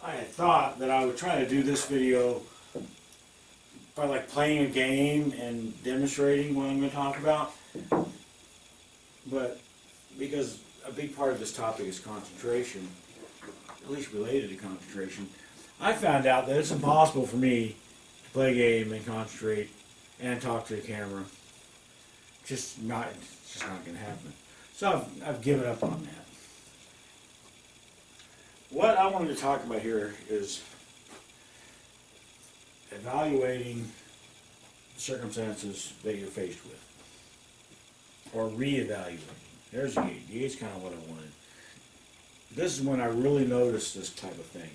I had thought that I would try to do this video by like playing a game and demonstrating what I'm going to talk about. But because a big part of this topic is concentration, at least related to concentration, I found out that it's impossible for me to play a game and concentrate and talk to the camera. It's just not going to happen. So I've given up on that. What I wanted to talk about here is evaluating circumstances that you're faced with, or reevaluating. There's the gate. The gate's kind of what I wanted. This is when I really noticed this type of thing.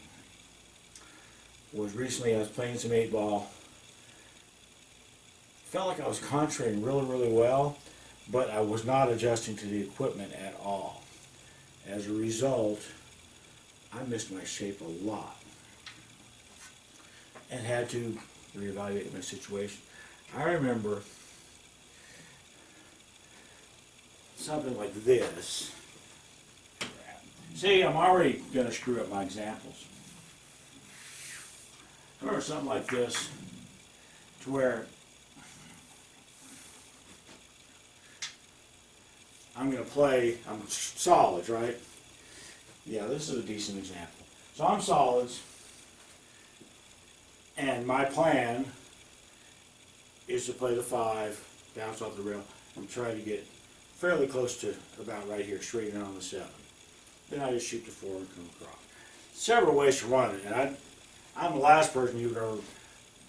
Was recently I was playing some 8-ball. Felt like I was concentrating really, really well, but I was not adjusting to the equipment at all. As a result, I missed my shape a lot and had to reevaluate my situation. I remember something like this. See, I'm already going to screw up my examples. I remember something like this, to where I'm going to play, I'm solids, right? Yeah, this is a decent example. So I'm solids, and my plan is to play the 5, bounce off the rail, and try to get fairly close to about right here, straight in on the 7. Then I just shoot the 4 and come across. Several ways to run it, and I'm the last person you would ever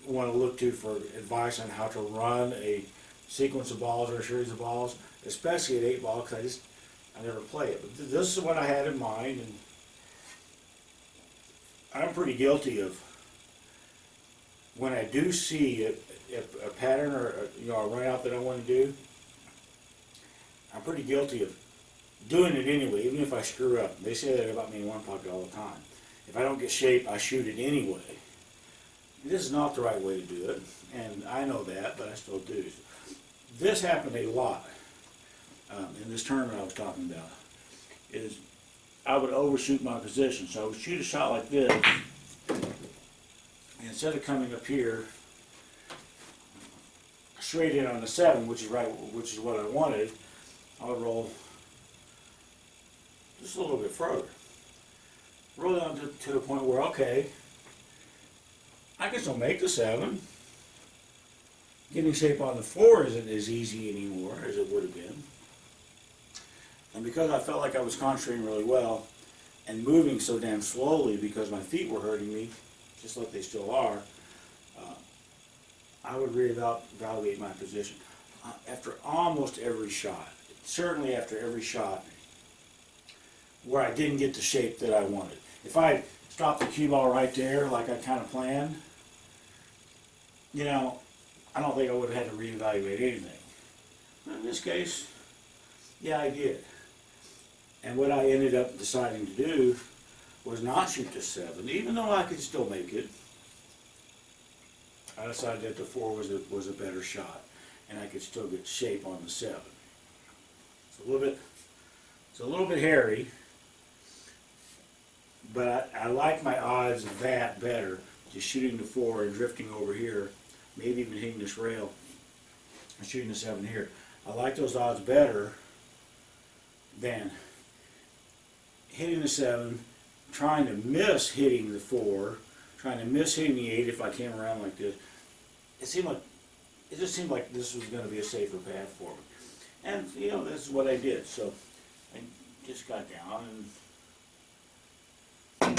want to look to for advice on how to run a sequence of balls or a series of balls, especially at 8-ball, because I never play it. But this is what I had in mind, and I'm pretty guilty of when I do see a pattern or a run out that I want to do. I'm pretty guilty of doing it anyway, even if I screw up. They say that about me in one pocket all the time. If I don't get shape, I shoot it anyway. This is not the right way to do it, and I know that, but I still do. This happened a lot in this tournament I was talking about. Is I would overshoot my position, so I would shoot a shot like this, and instead of coming up here straight in on the 7, which is what I wanted, I would roll just a little bit further. Roll down to the point where, okay, I can still make the 7. Getting shape on the 4 isn't as easy anymore as it would have been. And because I felt like I was concentrating really well and moving so damn slowly because my feet were hurting me, just like they still are, I would reevaluate my position. After almost every shot, certainly after every shot where I didn't get the shape that I wanted. If I stopped the cue ball right there like I kind of planned, I don't think I would have had to reevaluate anything. But in this case, yeah, I did. And what I ended up deciding to do was not shoot the 7, even though I could still make it. I decided that the 4 was a better shot, and I could still get shape on the 7. It's a little bit hairy, but I like my odds of that better, just shooting the 4 and drifting over here, maybe even hitting this rail and shooting the 7 here. I like those odds better than hitting the 7, trying to miss hitting the 4, trying to miss hitting the 8 if I came around like this. It just seemed like this was going to be a safer path for me. And, this is what I did. So I just got down and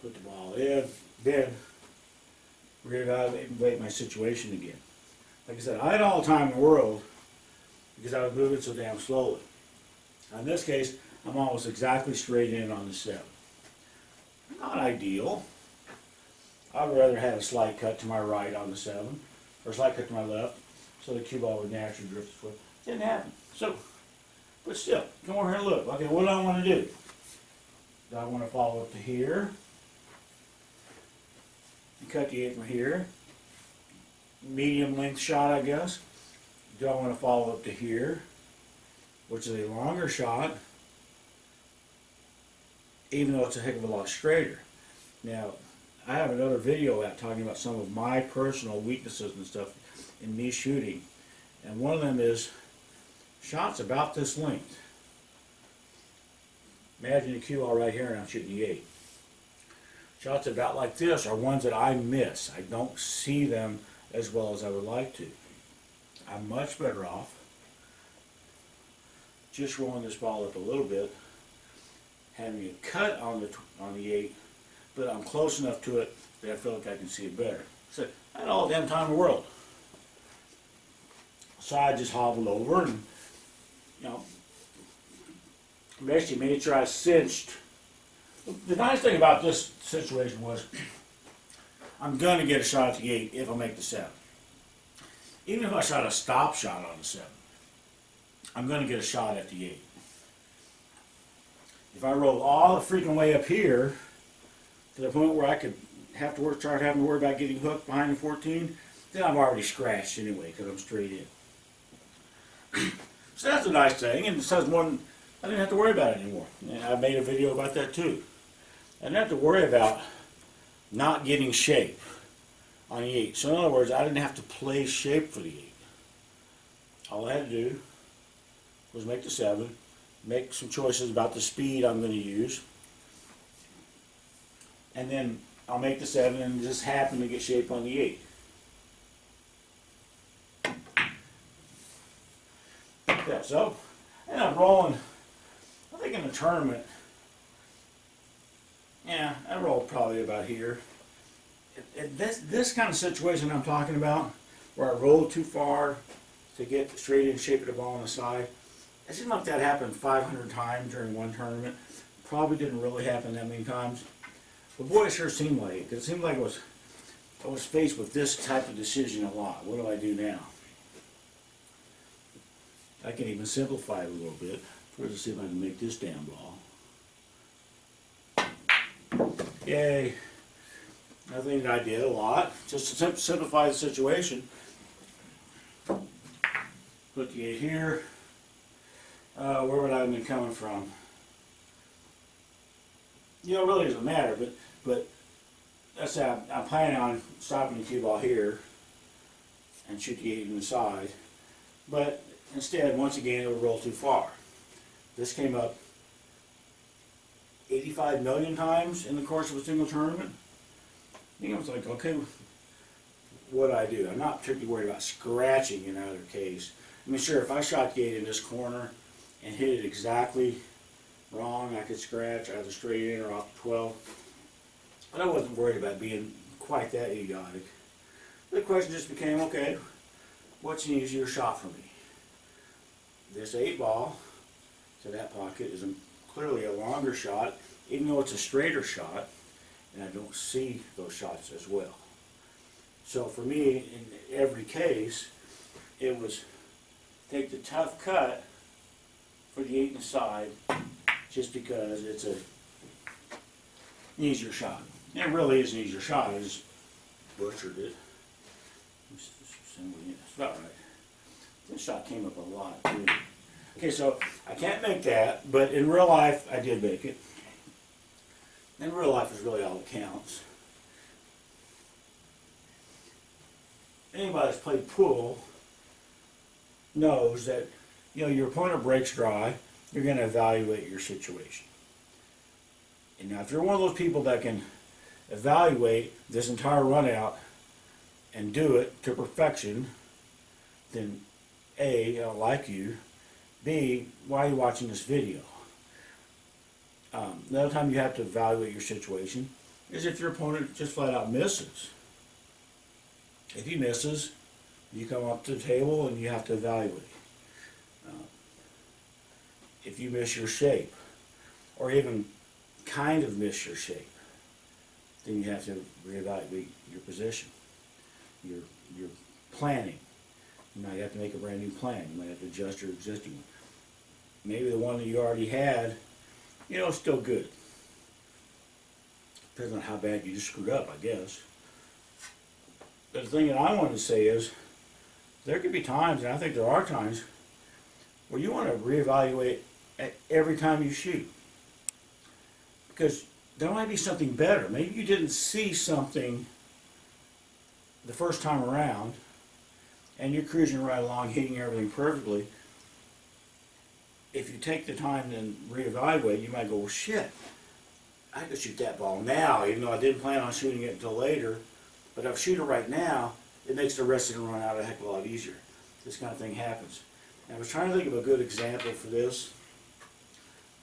put the ball in, then reevaluate my situation again. Like I said, I had all the time in the world because I was moving so damn slowly. In this case, I'm almost exactly straight in on the 7. Not ideal. I would rather have a slight cut to my right on the 7, or a slight cut to my left, so the cue ball would naturally drift this way. Didn't happen. So, but still, come over here and look. Okay, what do I want to do? Do I want to follow up to here? And cut the 8 from here? Medium length shot, I guess. Do I want to follow up to here, which is a longer shot, even though it's a heck of a lot straighter? Now, I have another video out talking about some of my personal weaknesses and stuff in me shooting. And one of them is shots about this length. Imagine the cue all right here and I'm shooting the 8. Shots about like this are ones that I miss. I don't see them as well as I would like to. I'm much better off just rolling this ball up a little bit, having a cut on the 8, but I'm close enough to it that I feel like I can see it better. So I had all the damn time in the world. So I just hobbled over and, you know, basically made sure I cinched. The nice thing about this situation was I'm going to get a shot at the 8 if I make the 7. Even if I shot a stop shot on the 7, I'm going to get a shot at the 8. If I roll all the freaking way up here to the point where I could have to start having to worry about getting hooked behind the 14, then I've already scratched anyway because I'm straight in. So that's a nice thing, and besides one, I didn't have to worry about it anymore. And I made a video about that too. I didn't have to worry about not getting shape on the 8. So in other words, I didn't have to play shape for the 8. All I had to do was make the 7, make some choices about the speed I'm going to use, and then I'll make the 7 and just happen to get shape on the 8. Yeah, so, and I'm rolling, I think in the tournament, yeah, I rolled probably about here. This kind of situation I'm talking about, where I rolled too far to get straight in shape of the ball on the side, it seemed like that happened 500 times during one tournament. Probably didn't really happen that many times. But boy, it sure seemed like it, because it seemed like I was faced with this type of decision a lot. What do I do now? I can even simplify it a little bit. Let's see if I can make this damn ball. Yay. Nothing that I did a lot. Just to simplify the situation. Put the 8 here. Where would I have been coming from? You know, it really doesn't matter, but let's say I'm planning on stopping the cue ball here and shoot the 8 in the side. But instead, once again, it would roll too far. This came up 85 million times in the course of a single tournament. I was like, okay, what do I do? I'm not particularly worried about scratching in either case. I mean, sure, if I shot the 8 in this corner and hit it exactly wrong, I could scratch either straight in or off 12. But I wasn't worried about being quite that idiotic. The question just became, okay, what's an easier shot for me? This 8 ball to that pocket is clearly a longer shot, even though it's a straighter shot, and I don't see those shots as well. So for me, in every case, it was take the tough cut for the 8 in the side, just because it's an easier shot. And it really is an easier shot. I just butchered it. It's about right. This shot came up a lot too. Okay, so I can't make that, but in real life, I did make it. And real life is really all that counts. Anybody that's played pool knows that, you know, your opponent breaks dry, you're going to evaluate your situation. And now if you're one of those people that can evaluate this entire run out and do it to perfection, then A, I don't like you. B, why are you watching this video? Another time you have to evaluate your situation is if your opponent just flat out misses. If he misses, you come up to the table and you have to evaluate. If you miss your shape, or even kind of miss your shape, then you have to reevaluate your position, your planning. You might have to make a brand new plan. You might have to adjust your existing one. Maybe the one that you already had, you know, is still good. Depends on how bad you just screwed up, I guess. But the thing that I wanted to say is, there could be times, and I think there are times, where you want to reevaluate at every time you shoot. Because there might be something better. Maybe you didn't see something the first time around, and you're cruising right along, hitting everything perfectly. If you take the time and reevaluate, you might go, well, shit, I could shoot that ball now, even though I didn't plan on shooting it until later. But if I shoot it right now, it makes the rest of the run out a heck of a lot easier. This kind of thing happens. And I was trying to think of a good example for this.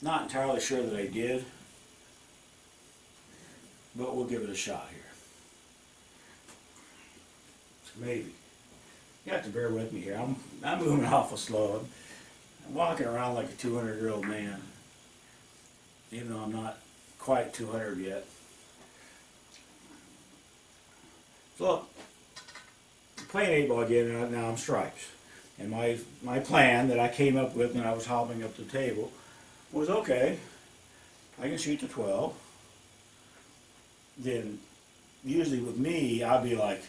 Not entirely sure that I did, but we'll give it a shot here. So maybe. You have to bear with me here. I'm moving awful slow. I'm walking around like a 200-year-old man, even though I'm not quite 200 yet. So look, I'm playing 8-ball again, and now I'm stripes. And my plan that I came up with when I was hobbling up the table was, okay, I can shoot the 12. Then usually with me, I'll be like,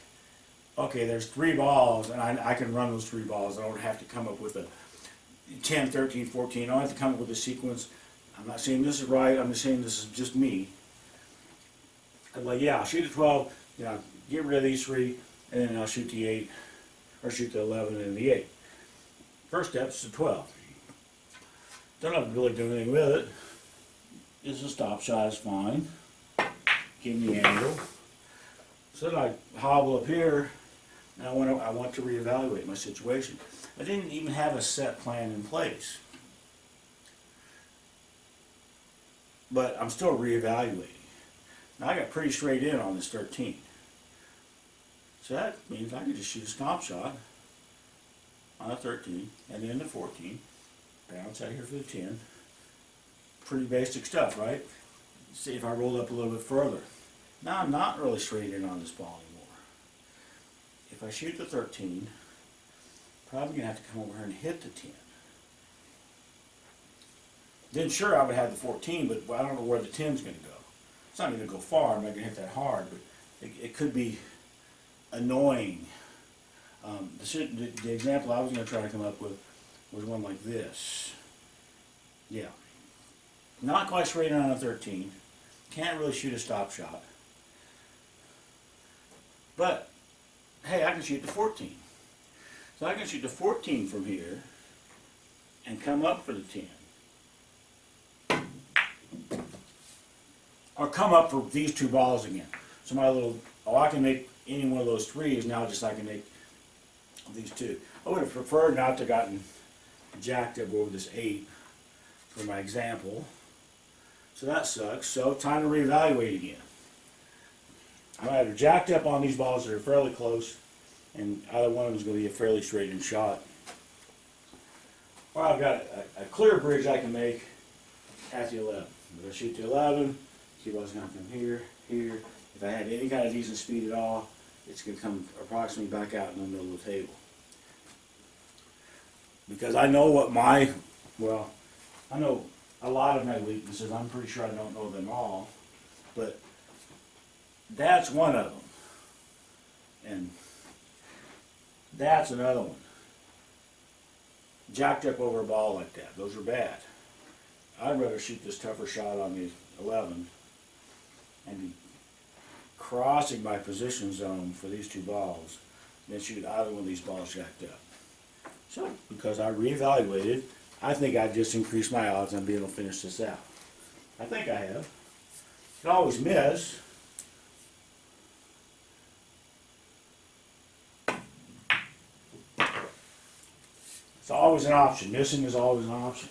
okay, there's 3 balls, and I can run those 3 balls. I don't have to come up with a 10, 13, 14. I don't have to come up with a sequence. I'm not saying this is right. I'm just saying this is just me. I'm like, yeah, I'll shoot the 12, you know, get rid of these 3, and then I'll shoot the 8, or shoot the 11 and the 8. First step is the 12. Don't have to really do anything with it. Just a stop shot is fine. Give me the angle. So then I hobble up here, and I want to reevaluate my situation. I didn't even have a set plan in place. But I'm still reevaluating. Now I got pretty straight in on this 13. So that means I can just shoot a stomp shot on a 13, and then the 14. Bounce out here for the 10. Pretty basic stuff, right? See if I rolled up a little bit further. Now I'm not really straight in on this ball anymore. If I shoot the 13, probably going to have to come over here and hit the 10. Then sure, I would have the 14, but I don't know where the 10's going to go. It's not going to go far. I'm not going to hit that hard, but it could be annoying. The example I was going to try to come up with was one like this. Yeah. Not quite straight on a 13. Can't really shoot a stop shot. But, hey, I can shoot the 14. So I can shoot the 14 from here and come up for the 10. Or come up for these 2 balls again. So my little, I can make any one of those 3s now, just I can make these 2. I would have preferred not to gotten jacked up over this 8 for my example. So that sucks. So time to reevaluate again. I'm either jacked up on these balls that are fairly close, and either one of them is going to be a fairly straightened shot. Or I've got a clear bridge I can make at the 11. If I shoot the 11, see what's going to come here, here. If I had any kind of decent speed at all, it's going to come approximately back out in the middle of the table. Because I know what I know a lot of my weaknesses. I'm pretty sure I don't know them all, but that's one of them. And that's another one. Jacked up over a ball like that. Those are bad. I'd rather shoot this tougher shot on the 11 and be crossing my position zone for these 2 balls than shoot either one of these balls jacked up. So, because I reevaluated, I think I've just increased my odds on being able to finish this out. I think I have. You can always miss. It's always an option. Missing is always an option.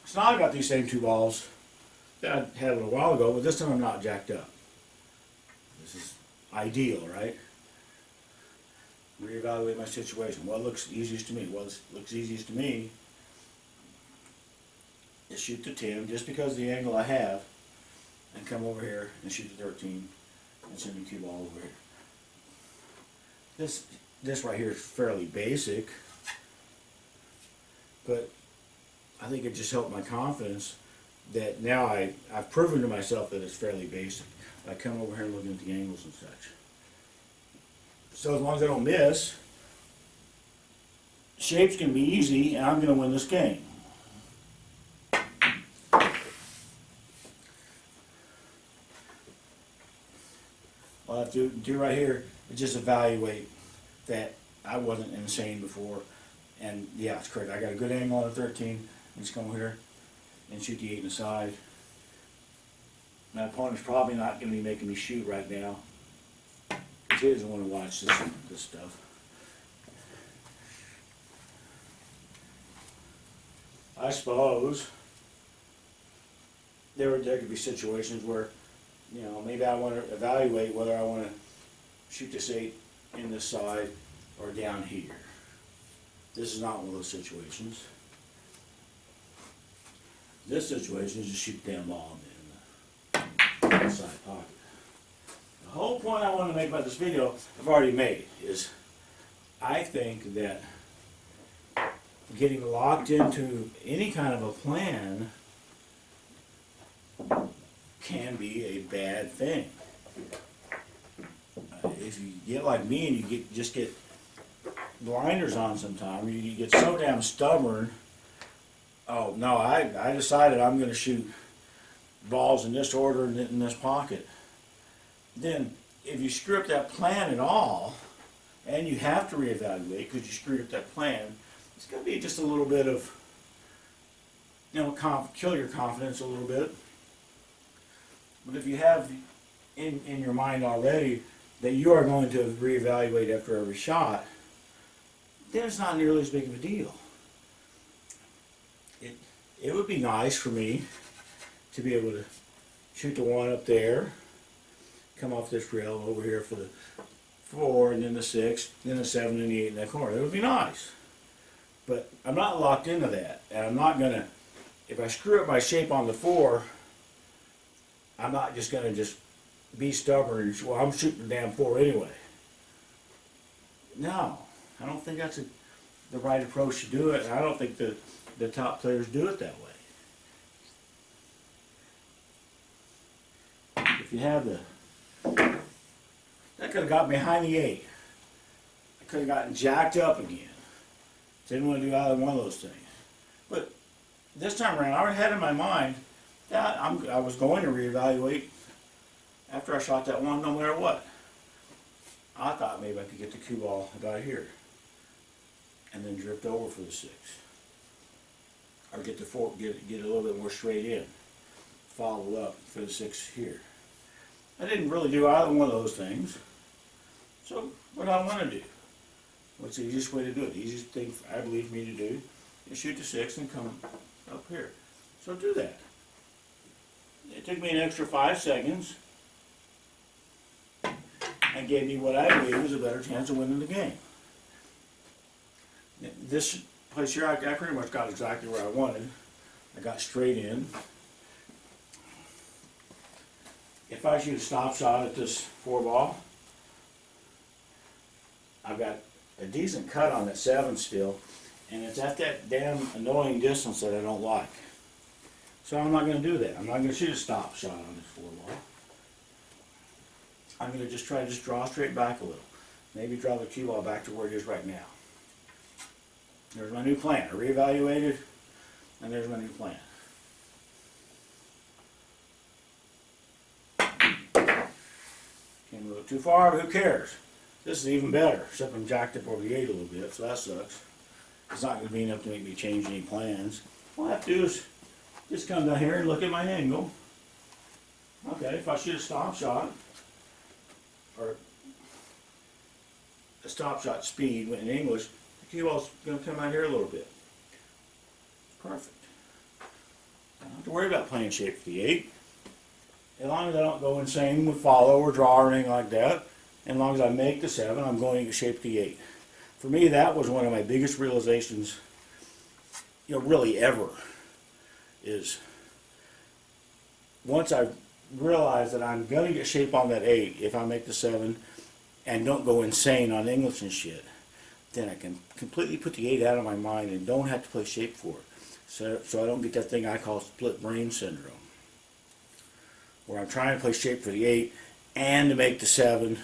So now I've got these same 2 balls that I had a little while ago, but this time I'm not jacked up. This is ideal, right? Reevaluate my situation. What looks easiest to me? What looks easiest to me is shoot the 10, just because of the angle I have, and come over here and shoot the 13 and send the cue ball over here. This right here is fairly basic, but I think it just helped my confidence that now I've proven to myself that it's fairly basic. I come over here and looking at the angles and such. So as long as I don't miss, shape's going to be easy, and I'm going to win this game. All I have to do right here is just evaluate that I wasn't insane before. And yeah, it's correct. I got a good angle on the 13. I'm just going here and shoot the 8 in the side. My opponent's probably not going to be making me shoot right now, because he doesn't want to watch this stuff. I suppose there could be situations where, you know, maybe I want to evaluate whether I want to shoot this 8 in this side or down here. This is not one of those situations. This situation is just shoot the damn ball in the side pocket. The whole point I want to make about this video, I've already made, is I think that getting locked into any kind of a plan can be a bad thing. If you get like me and you just get blinders on sometime, you get so damn stubborn. Oh no, I decided I'm going to shoot balls in this order and in this pocket. Then if you screw up that plan at all, and you have to reevaluate because you screwed up that plan, it's going to be just a little bit of, you know, kill your confidence a little bit. But if you have in your mind already that you are going to reevaluate after every shot, then it's not nearly as big of a deal. It would be nice for me to be able to shoot the 1 up there, come off this rail over here for the 4, and then the 6, then the 7 and the 8 in that corner. It would be nice. But I'm not locked into that. And I'm not going to, if I screw up my shape on the 4, I'm not just going to just be stubborn and, well, I'm shooting the damn 4 anyway. No, I don't think that's the right approach to do it. And I don't think the top players do it that way. If you have that could have got behind the 8. I could have gotten jacked up again. Didn't want to do either one of those things. But this time around, I already had in my mind that I was going to reevaluate after I shot that 1, no matter what. I thought maybe I could get the cue ball about here and then drift over for the 6. Or get the 4, get a little bit more straight in. Follow up for the 6 here. I didn't really do either one of those things. So what do I want to do? What's the easiest way to do it? The easiest thing I believe me to do is shoot the 6 and come up here. So do that. It took me an extra 5 seconds and gave me what I believe was a better chance of winning the game. This place here, I pretty much got exactly where I wanted. I got straight in. If I shoot a stop shot at this 4 ball, I've got a decent cut on that 7 still, and it's at that damn annoying distance that I don't like. So I'm not going to do that. I'm not going to shoot a stop shot on this 4 ball. I'm going to just try to draw straight back a little. Maybe draw the cue ball back to where it is right now. There's my new plan. I reevaluated, and there's my new plan. Came a little too far, but who cares? This is even better, except I'm jacked up over the 8 a little bit, so that sucks. It's not going to be enough to make me change any plans. All I have to do is just come down here and look at my angle. Okay, if I shoot a stop shot, or a stop shot speed in English, the cue ball's going to come out here a little bit. Perfect. I don't have to worry about playing shape for the 8. As long as I don't go insane with follow or draw or anything like that, and as long as I make the 7, I'm going to shape the 8. For me, that was one of my biggest realizations, really ever, is once I realized that I'm going to get shape on that 8 if I make the 7 and don't go insane on English and shit, then I can completely put the 8 out of my mind and don't have to play shape for it. So I don't get that thing I call split brain syndrome, where I'm trying to play shape for the 8 and to make the 7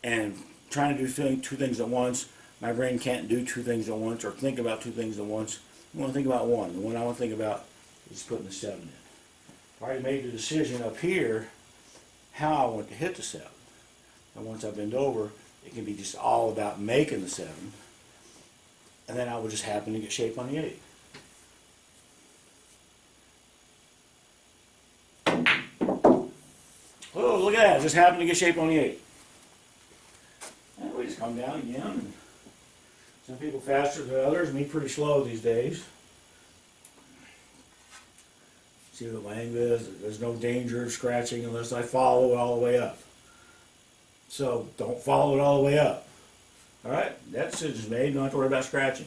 and trying to do 2 things at once. My brain can't do 2 things at once or think about 2 things at once. I want to think about one. The one I want to think about is putting the 7 in. I already made the decision up here how I want to hit the 7. And once I bend over, it can be just all about making the 7. And then I will just happen to get shape on the 8. Oh, look at that. Just happened to get shape on the 8. And we just come down again. Some people faster than others. Me pretty slow these days. See what my angle is? There's no danger of scratching unless I follow it all the way up. So don't follow it all the way up. Alright? That decision's made. Don't have to worry about scratching.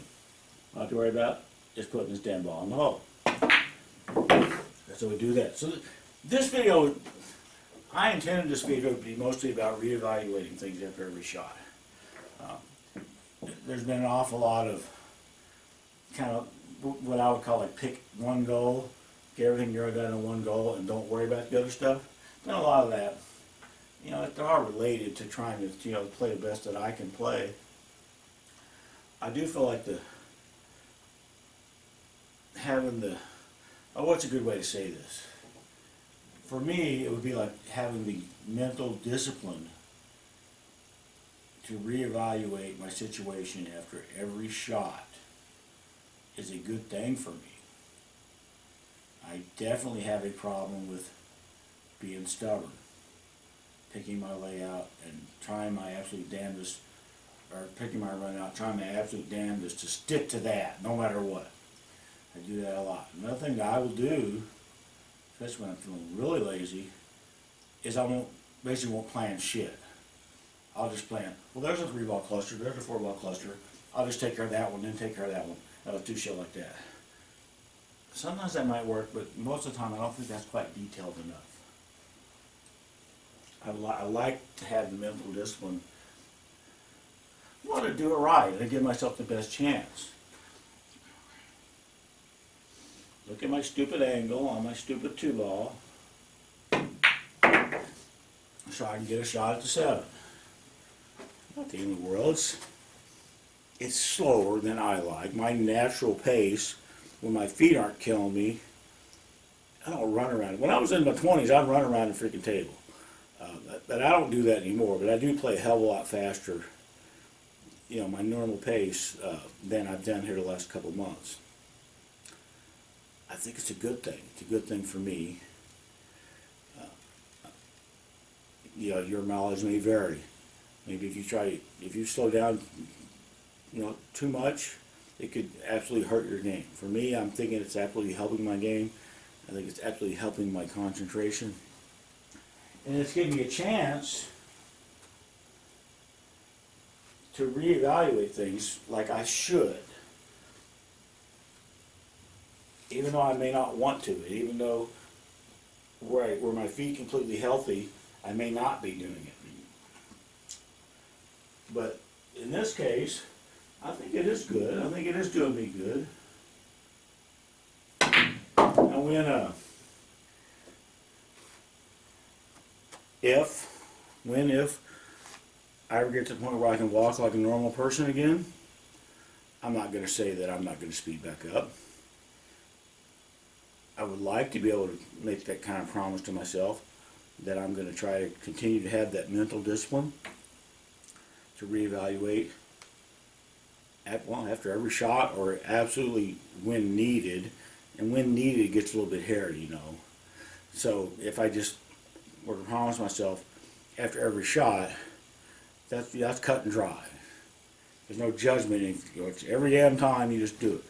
All I have to worry about is putting this damn ball in the hole. So we do that. So this video, I intended this video to be mostly about reevaluating things after every shot. There's been an awful lot of kind of what I would call like pick one goal, get everything you're done in one goal, and don't worry about the other stuff. Been a lot of that. You know, they are related to trying to, you know, play the best that I can play. I do feel like what's a good way to say this? For me, it would be like having the mental discipline to reevaluate my situation after every shot is a good thing for me. I definitely have a problem with being stubborn, picking my layout and trying my absolute damnedest, or picking my run out, trying my absolute damnedest to stick to that no matter what. I do that a lot. Another thing that I will do, especially when I'm feeling really lazy, is I basically won't plan shit. I'll just plan, well, there's a 3-ball cluster, there's a 4-ball cluster. I'll just take care of that one, then take care of that one. I'll do shit like that. Sometimes that might work, but most of the time I don't think that's quite detailed enough. I like to have the mental discipline. I want to do it right and give myself the best chance. Look at my stupid angle on my stupid 2-ball, so I can get a shot at the 7. Not the end of the world. It's slower than I like. My natural pace, when my feet aren't killing me, I don't run around. When I was in my 20s, I'd run around the freaking table. But I don't do that anymore. But I do play a hell of a lot faster, you know, my normal pace than I've done here the last couple of months. I think it's a good thing. It's a good thing for me. You know, your mileage may vary. Maybe if you slow down, you know, too much, it could absolutely hurt your game. For me, I'm thinking it's absolutely helping my game. I think it's absolutely helping my concentration. And it's giving me a chance to reevaluate things like I should. Even though I may not want to, even though where my feet completely healthy, I may not be doing it. But in this case, I think it is good. I think it is doing me good. And if I ever get to the point where I can walk like a normal person again, I'm not going to say that I'm not going to speed back up. I would like to be able to make that kind of promise to myself that I'm going to try to continue to have that mental discipline to reevaluate after every shot, or absolutely when needed. And when needed, it gets a little bit hairy, you know. So if I just were to promise myself after every shot, that's cut and dry. There's no judgment. It's every damn time you just do it.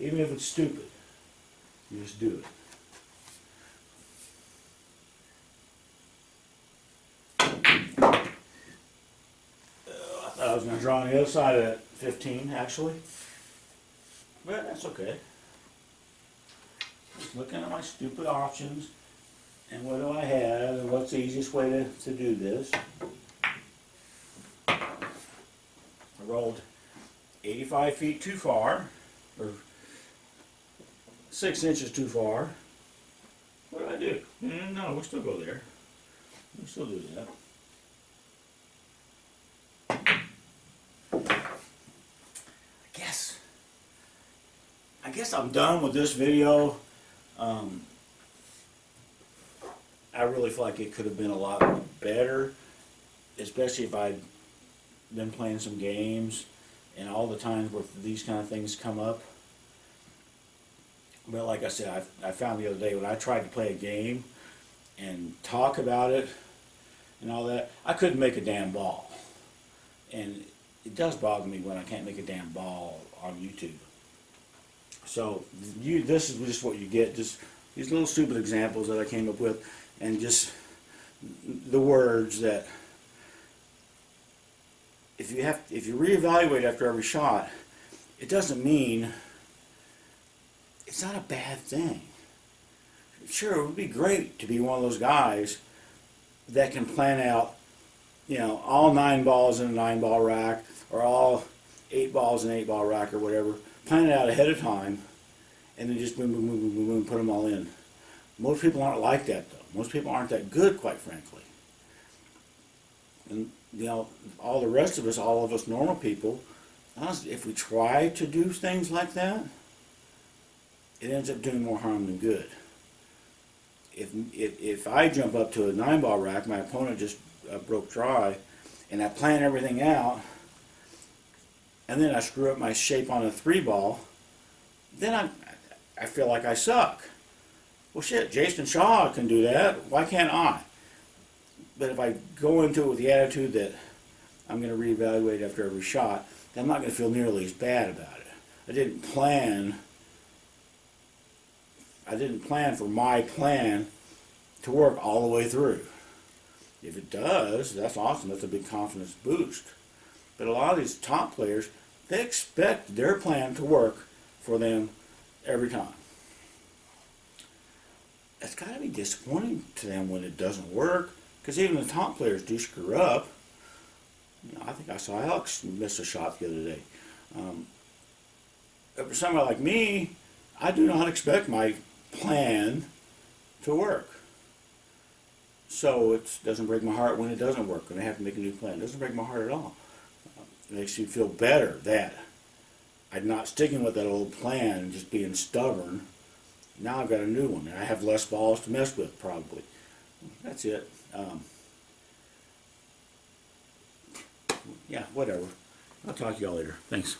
Even if it's stupid, you just do it. I was going to draw on the other side of that 15, actually. But that's okay. Just looking at my stupid options, and what do I have, and what's the easiest way to do this. I rolled 85 feet too far, or 6 inches too far. What do I do? No, we'll still go there. We'll still do that. I guess I'm done with this video. I really feel like it could have been a lot better. especially if I'd been playing some games and all the times where these kind of things come up. But like I said, I found the other day when I tried to play a game and talk about it and all that, I couldn't make a damn ball. And it does bother me when I can't make a damn ball on YouTube. So this is just what you get, just these little stupid examples that I came up with, and just the words that if you reevaluate after every shot, it doesn't mean it's not a bad thing. Sure, it would be great to be one of those guys that can plan out, all 9 balls in a 9-ball rack, or all 8 balls in an 8-ball rack, or whatever. Plan it out ahead of time, and then just boom, boom, boom, boom, boom, boom, put them all in. Most people aren't like that, though. Most people aren't that good, quite frankly. And all the rest of us, all of us normal people, honestly, if we try to do things like that, it ends up doing more harm than good. If I jump up to a 9-ball rack, my opponent just broke dry, and I plan everything out, and then I screw up my shape on a 3-ball, then I feel like I suck. Well, shit, Jason Shaw can do that. Why can't I? But if I go into it with the attitude that I'm going to reevaluate after every shot, then I'm not going to feel nearly as bad about it. I didn't plan for my plan to work all the way through. If it does, that's awesome. That's a big confidence boost. But a lot of these top players, they expect their plan to work for them every time. It's got to be disappointing to them when it doesn't work, because even the top players do screw up. I think I saw Alex miss a shot the other day. But for somebody like me, I do not expect my plan to work. So it doesn't break my heart when it doesn't work, when I have to make a new plan. It doesn't break my heart at all. It makes me feel better that I'm not sticking with that old plan and just being stubborn. Now I've got a new one, and I have less balls to mess with, probably. That's it. Yeah, whatever. I'll talk to y'all later. Thanks.